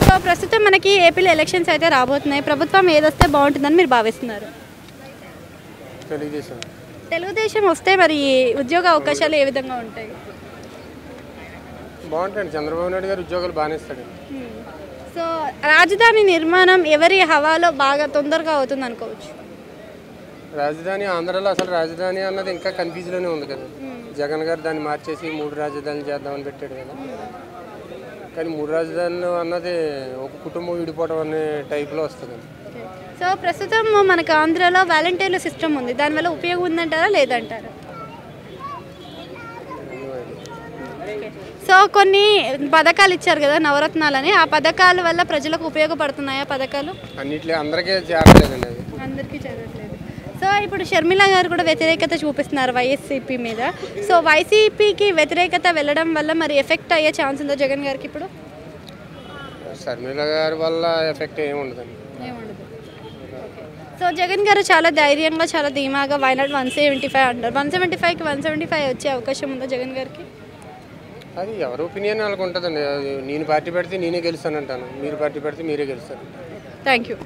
So ప్రస్తుతం మనకి ఏపీలో ఎలక్షన్స్ అయితే రాబోతున్నాయి. ప్రభుత్వం ఏదొస్తే బాగుంటుందని మీరు భావిస్తున్నారు? తెలుగుదేశం వస్తే మరి ఉద్యోగ అవకాశాలు ఏ విధంగా ఉంటాయి? బాగుంటాయండి. చంద్రబాబు నాయుడు గారు ఉద్యోగాలు బాగానే ఇస్తాడు. సో రాజధాని నిర్మాణం ఎవరి హవాలో బాగా తొందరగా అవుతుంది అనుకోవచ్చు? రాజధాని ఆంధ్రాలో అసలు రాజధాని అన్నది ఇంకా కన్ఫ్యూజ్లోనే ఉంది కదా. జగన్ గారు దాన్ని మార్చేసి 3 రాజధానులు చేద్దామని పెట్టాడు కదా. కానీ 3 రాజధానులు అన్నది ఒక కుటుంబం విడిపోవడం అనే టైప్లో వస్తుంది. సో ప్రస్తుతం మనకు ఆంధ్రాలో వాలంటీర్ల సిస్టమ్ ఉంది, దానివల్ల ఉపయోగం ఉందంటారా లేదంటారా? సో కొన్ని పథకాలు ఇచ్చారు కదా నవరత్నాలని, ఆ పథకాల వల్ల ప్రజలకు ఉపయోగపడుతున్నాయా పథకాలు? అన్నిట్లో అందరికీ చేరలేదండి, అది అందరికీ చదవట్లేదు. సో ఇప్పుడు షర్మిల గారు కూడా వ్యతిరేకత చూపిస్తున్నారు వైఎస్సీపీ మీద. సో వైసీపీకి వ్యతిరేకత వెళ్ళడం వల్ల మరి ఎఫెక్ట్ అయ్యే ఛాన్స్ ఉందా జగన్ గారికి ఇప్పుడు? షర్మిల గారి వల్ల ఎఫెక్ట్ ఏమి ఉండదండి. సో జగన్ గారు చాలా ధైర్యంగా చాలా ధీమాగా వైనాడు 175 అంటారు. 175కి 175 వచ్చే అవకాశం ఉందా జగన్ గారికి? అది ఎవరి ఒపీనియన్ వాళ్ళకు ఉంటుందండి. నేను పార్టీ పెడితే నేనే గెలుస్తానంటాను, మీరు పార్టీ పెడితే మీరే గెలుస్తారు. Thank you.